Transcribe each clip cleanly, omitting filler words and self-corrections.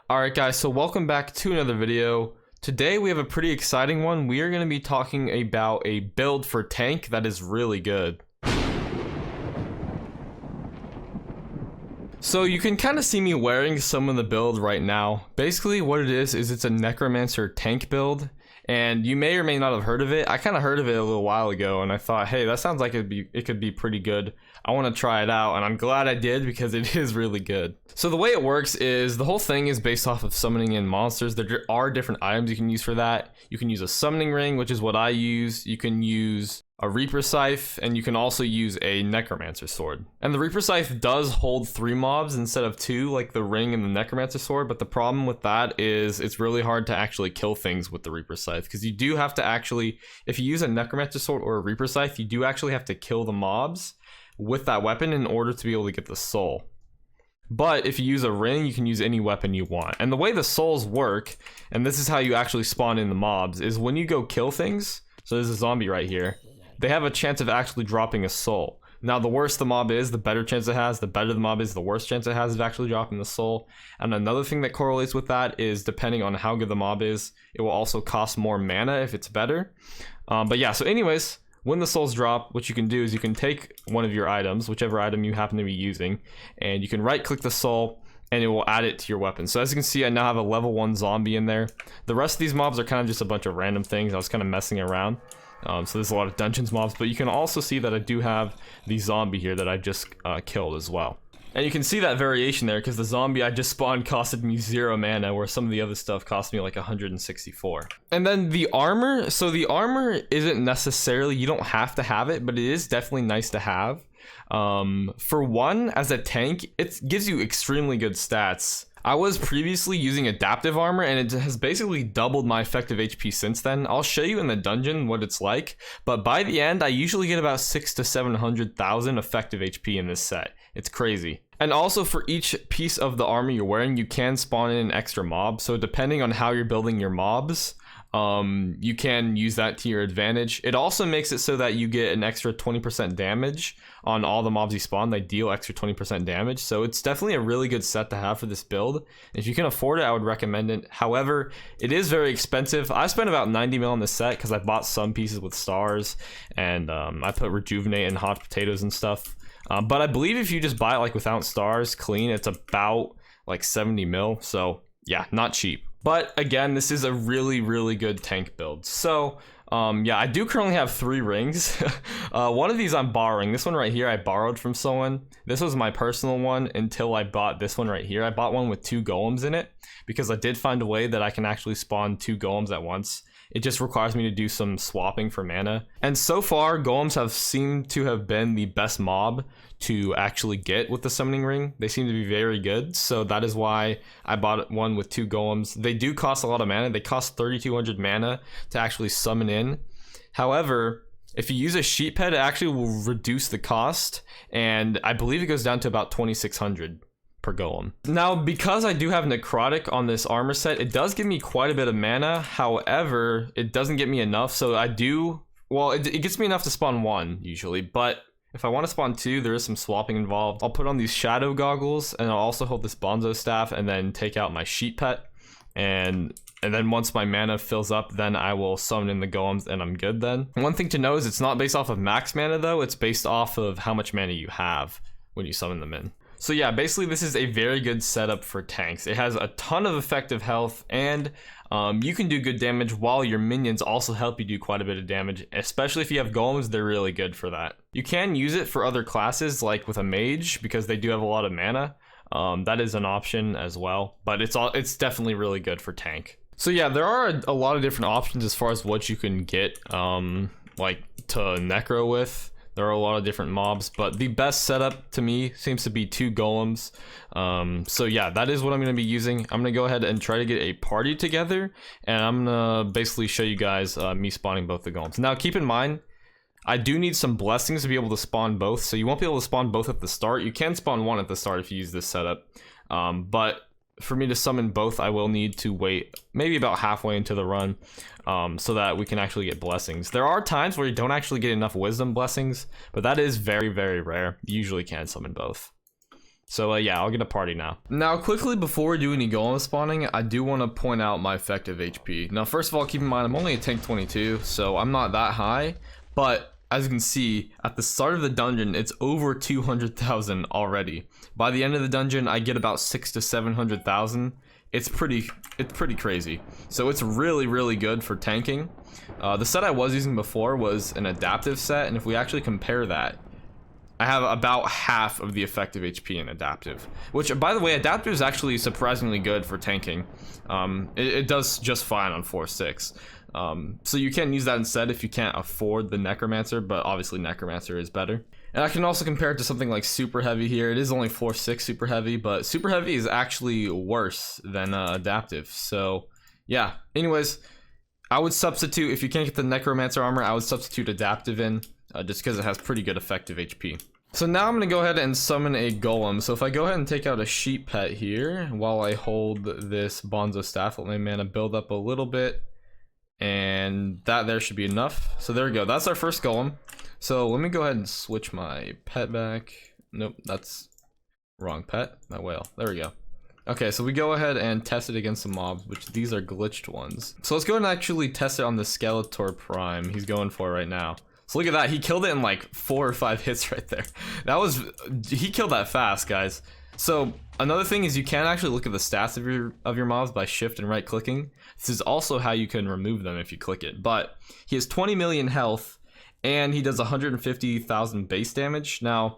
Alright guys, so welcome back to another video. Today we have a pretty exciting one. We are going to be talking about a build for tank that is really good. So you can kind of see me wearing some of the build right now. Basically what it is it's a Necromancer-Tank build. And you may or may not have heard of it. I kind of heard of it a little while ago and I thought, hey, that sounds like it could be pretty good. I want to try it out, and I'm glad I did because it is really good. So the way it works is the whole thing is based off of summoning in monsters. There are different items you can use for that. You can use a summoning ring, which is what I use. You can use a Reaper Scythe, and you can also use a Necromancer sword. And the Reaper Scythe does hold 3 mobs instead of 2, like the ring and the Necromancer sword, but the problem with that is it's really hard to actually kill things with the Reaper Scythe, because you do have to actually, if you use a Necromancer sword or a Reaper Scythe, you do actually have to kill the mobs with that weapon in order to be able to get the soul. But if you use a ring, you can use any weapon you want. And the way the souls work, and this is how you actually spawn in the mobs, is when you go kill things, so there's a zombie right here, they have a chance of actually dropping a soul. Now the worse the mob is, the better chance it has. The better the mob is, the worse chance it has of actually dropping the soul. And another thing that correlates with that is depending on how good the mob is, it will also cost more mana if it's better. But yeah, so anyways, when the souls drop, what you can do is you can take one of your items, whichever item you happen to be using, and you can right click the soul and it will add it to your weapon. So as you can see, I now have a level 1 zombie in there. The rest of these mobs are kind of just a bunch of random things. I was kind of messing around. So there's a lot of dungeons mobs, but you can also see that I do have the zombie here that I just killed as well. And you can see that variation there because the zombie I just spawned costed me 0 mana, where some of the other stuff cost me like 164. And then the armor, so the armor isn't necessarily, you don't have to have it, but it is definitely nice to have. For one, as a tank, it gives you extremely good stats. I was previously using adaptive armor and it has basically doubled my effective HP since then. I'll show you in the dungeon what it's like, but by the end I usually get about 600,000 to 700,000 effective HP in this set. It's crazy. And also for each piece of the armor you're wearing, you can spawn in an extra mob. So depending on how you're building your mobs, you can use that to your advantage. It also makes it so that you get an extra 20% damage on all the mobs you spawn. They deal extra 20% damage, so it's definitely a really good set to have for this build. If you can afford it, I would recommend it. However, it is very expensive. I spent about 90 mil on this set because I bought some pieces with stars, and I put rejuvenate and hot potatoes and stuff. But I believe if you just buy it like without stars, clean, it's about like 70 mil. So yeah, not cheap. But again, this is a really good tank build. So yeah, I do currently have 3 rings. One of these I'm borrowing. This one right here I borrowed from someone. This was my personal one until I bought this one right here. I bought one with 2 golems in it because I did find a way that I can actually spawn 2 golems at once. It just requires me to do some swapping for mana. And so far, golems have seemed to have been the best mob to actually get with the summoning ring. They seem to be very good, so that is why I bought one with 2 golems. They do cost a lot of mana. They cost 3,200 mana to actually summon in. However, if you use a sheep head, it actually will reduce the cost, and I believe it goes down to about 2,600 per golem. Now, because I do have necrotic on this armor set, it does give me quite a bit of mana. However, it doesn't get me enough, so I do, well, it gets me enough to spawn 1 usually, but if I want to spawn 2, there is some swapping involved. I'll put on these shadow goggles, and I'll also hold this bonzo staff, and then take out my sheep pet, and then once my mana fills up, then I will summon in the golems and I'm good then. One thing to know is it's not based off of max mana though, it's based off of how much mana you have when you summon them in. So yeah, basically this is a very good setup for tanks. It has a ton of effective health, and you can do good damage while your minions also help you do quite a bit of damage, especially if you have golems. They're really good for that. You can use it for other classes like with a mage because they do have a lot of mana. That is an option as well, but it's definitely really good for tank. So yeah, there are a lot of different options as far as what you can get like to necro with. There are a lot of different mobs, but the best setup to me seems to be 2 golems. So yeah, that is what I'm going to be using. I'm going to go ahead and try to get a party together, and I'm going to basically show you guys me spawning both the golems. Now keep in mind, I do need some blessings to be able to spawn both, so you won't be able to spawn both at the start. You can spawn 1 at the start if you use this setup, but for me to summon both, I will need to wait maybe about halfway into the run so that we can actually get blessings. There are times where you don't actually get enough wisdom blessings, but that is very rare. You usually can summon both. So yeah, I'll get a party now. Now quickly before we do any golem spawning, I do want to point out my effective HP. Now first of all, keep in mind I'm only a tank 22, so I'm not that high, but as you can see, at the start of the dungeon, it's over 200,000 already. By the end of the dungeon, I get about 600 to 700,000. It's pretty crazy. So it's really good for tanking. The set I was using before was an adaptive set, and if we actually compare that, I have about half of the effective HP in adaptive, which by the way, adaptive is actually surprisingly good for tanking. It does just fine on 4.6. So you can use that instead if you can't afford the Necromancer, but obviously Necromancer is better. And I can also compare it to something like Super Heavy here. It is only 4.6 Super Heavy, but Super Heavy is actually worse than adaptive. So yeah, anyways, I would substitute, if you can't get the Necromancer armor, I would substitute adaptive in, just because it has pretty good effective HP. So now I'm gonna go ahead and summon a golem. So if I go ahead and take out a sheep pet here, while I hold this bonzo staff, let my mana build up a little bit, and that there should be enough. So there we go, that's our first golem. So let me go ahead and switch my pet back. Nope, that's wrong pet, my whale, there we go. Okay, so we go ahead and test it against some mobs, which these are glitched ones. So let's go and actually test it on the Skeletor Prime he's going for right now. So look at that, he killed it in like 4 or 5 hits right there. He killed that fast, guys. So another thing is you can actually look at the stats of your mobs by shift and right clicking. This is also how you can remove them if you click it. But he has 20 million health and he does 150,000 base damage. Now,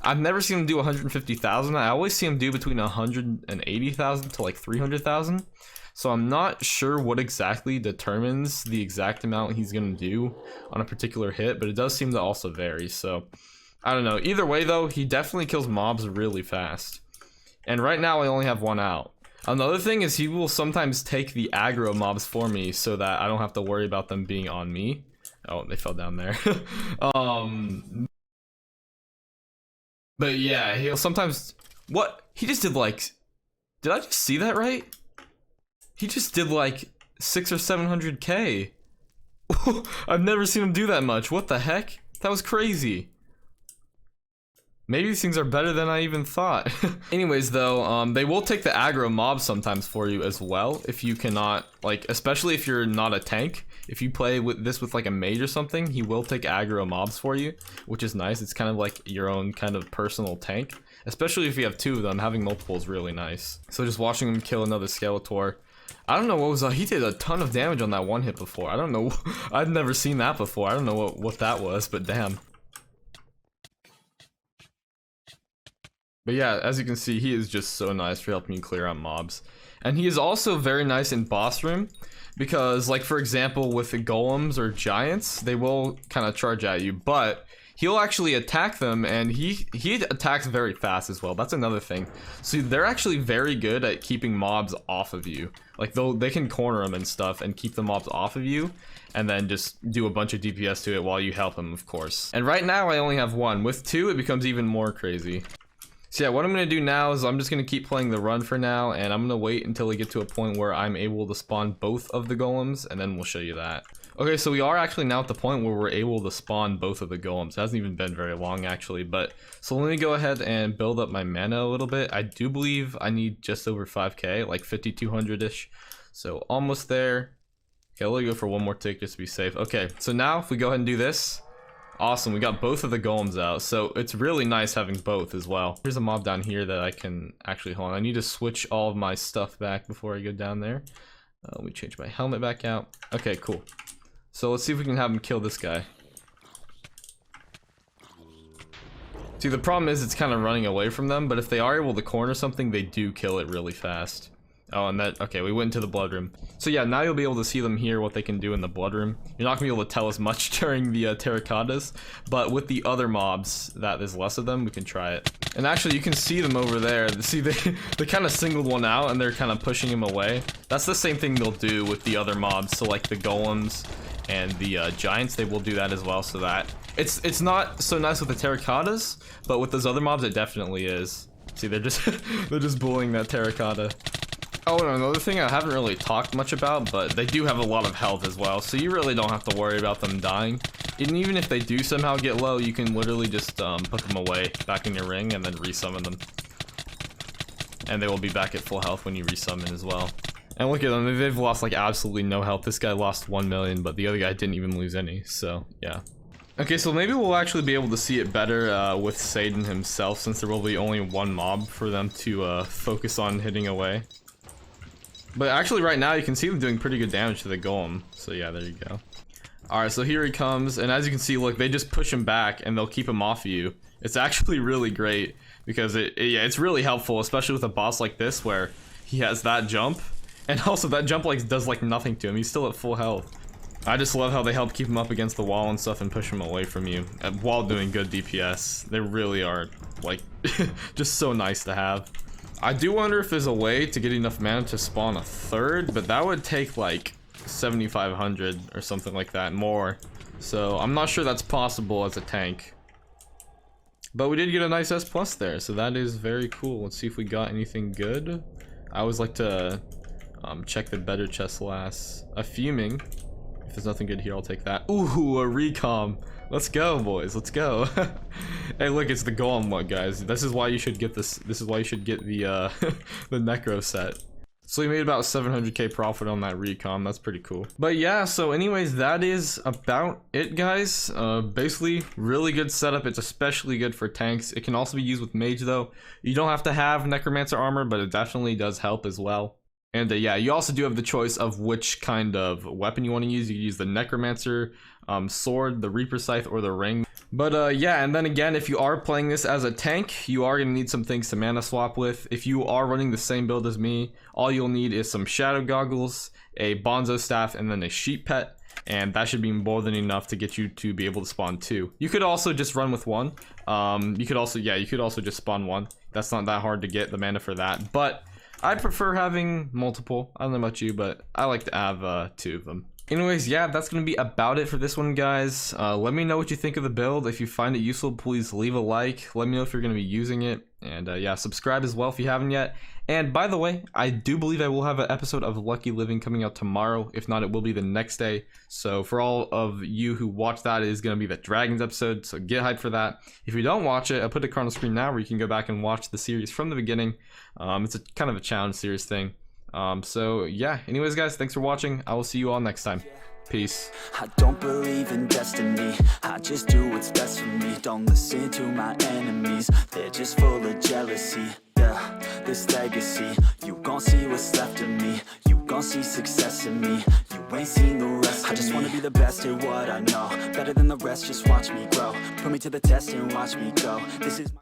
I've never seen him do 150,000. I always see him do between 180,000 to like 300,000. So I'm not sure what exactly determines the exact amount he's gonna do on a particular hit, but it does seem to also vary. So I don't know. Either way though, he definitely kills mobs really fast. And right now I only have one out. Another thing is he will sometimes take the aggro mobs for me so that I don't have to worry about them being on me. Oh, they fell down there. But yeah, he'll sometimes... What? He just did like... Did I just see that right? He just did like 600 or 700k. I've never seen him do that much. What the heck? That was crazy. Maybe these things are better than I even thought. Anyways though, they will take the aggro mobs sometimes for you as well if you cannot, like, especially if you're not a tank. If you play with this with like a mage or something, he will take aggro mobs for you, which is nice. It's kind of like your own kind of personal tank. Especially if you have 2 of them, having multiple is really nice. So just watching him kill another Skeletor. I don't know what was he did a ton of damage on that one hit before. I don't know. I've never seen that before. I don't know what that was, but damn. But yeah, as you can see, he is just so nice for helping you clear out mobs. And he is also very nice in boss room, because like for example with the golems or giants, they will kind of charge at you, but he'll actually attack them, and he attacks very fast as well. That's another thing. So they're actually very good at keeping mobs off of you. Like they can corner them and stuff and keep the mobs off of you, and then just do a bunch of DPS to it while you help them, of course. And right now I only have 1. With 2 it becomes even more crazy. So yeah, what I'm gonna do now is I'm just gonna keep playing the run for now, and I'm gonna wait until we get to a point where I'm able to spawn both of the golems, and then we'll show you that. Okay, so we are actually now at the point where we're able to spawn both of the golems. It hasn't even been very long actually, but so let me go ahead and build up my mana a little bit. I do believe I need just over 5k, like 5200-ish, so almost there. Okay, let me go for one more tick just to be safe. Okay, so now if we go ahead and do this, awesome, we got both of the golems out, so it's really nice having both as well. There's a mob down here that I can actually, hold on, I need to switch all of my stuff back before I go down there. Let me change my helmet back out. Okay, cool. So let's see if we can have him kill this guy. See, the problem is it's kind of running away from them, but if they are able to corner something, they do kill it really fast. Oh, and that, okay, we went into the blood room. So yeah, now you'll be able to see them here, what they can do in the blood room. You're not gonna be able to tell as much during the terracottas, but with the other mobs, that there's less of them, we can try it. And actually, you can see them over there. See, they kind of singled one out, and they're kind of pushing him away. That's the same thing they'll do with the other mobs, so like the golems and the giants, they will do that as well, so that it's not so nice with the terracottas, but with those other mobs, it definitely is. See, they're just they're just bullying that terracotta. Oh, and another thing I haven't really talked much about, but they do have a lot of health as well, so you really don't have to worry about them dying. And even if they do somehow get low, you can literally just put them away back in your ring and then resummon them. and they will be back at full health when you resummon as well. And look at them, they've lost like absolutely no health. This guy lost 1 million, but the other guy didn't even lose any, so yeah. Okay, so maybe we'll actually be able to see it better with Satan himself, since there will be only one mob for them to focus on hitting away. But actually right now you can see them doing pretty good damage to the golem, so yeah, there you go. Alright, so here he comes, and as you can see, look, they just push him back and they'll keep him off of you. It's actually really great, because it's really helpful, especially with a boss like this where he has that jump, and also that jump like does like nothing to him. He's still at full health. I just love how they help keep him up against the wall and stuff and push him away from you while doing good DPS. They really are like just so nice to have. I do wonder if there's a way to get enough mana to spawn a third, but that would take like 7,500 or something like that more. So I'm not sure that's possible as a tank. But we did get a nice S+ there, so that is very cool. Let's see if we got anything good. I always like to check the better chest last. A fuming. If there's nothing good here, I'll take that. Ooh, a recom. Let's go, boys. Let's go. Hey, look, it's the golem one, guys. This is why you should get this. This is why you should get the the necro set. So we made about 700k profit on that recon. That's pretty cool. But yeah, so anyways, that is about it, guys. Basically, really good setup. It's especially good for tanks. It can also be used with mage, though. You don't have to have necromancer armor, but it definitely does help as well. And yeah, you also do have the choice of which kind of weapon you want to use. You can use the necromancer sword, the reaper scythe, or the ring. But yeah, and then again, if you are playing this as a tank, you are going to need some things to mana swap with. If you are running the same build as me, all you'll need is some shadow goggles, a bonzo staff, and then a sheep pet. And that should be more than enough to get you to be able to spawn 2. You could also just run with 1. You could also just spawn 1. That's not that hard to get the mana for that. But I prefer having multiple. I don't know about you, but I like to have 2 of them. Anyways, yeah, that's going to be about it for this one, guys. Let me know what you think of the build. If you find it useful, please leave a like. Let me know if you're going to be using it. And yeah, subscribe as well if you haven't yet. And by the way, I do believe I will have an episode of Lucky Living coming out tomorrow. If not, it will be the next day. So for all of you who watch that, it is going to be the Dragons episode. So get hyped for that. If you don't watch it, I'll put a card on the screen now where you can go back and watch the series from the beginning. It's a kind of a challenge series thing. So yeah, anyways, guys, thanks for watching. I will see you all next time. Peace. I don't believe in destiny, I just do what's best for me. Don't listen to my enemies, they're just full of jealousy. Yeah, this legacy, you gon' see what's left of me. You gon' see success in me, you ain't seen the rest of me. I just wanna be the best at what I know, better than the rest, just watch me grow. Put me to the test and watch me go. This is my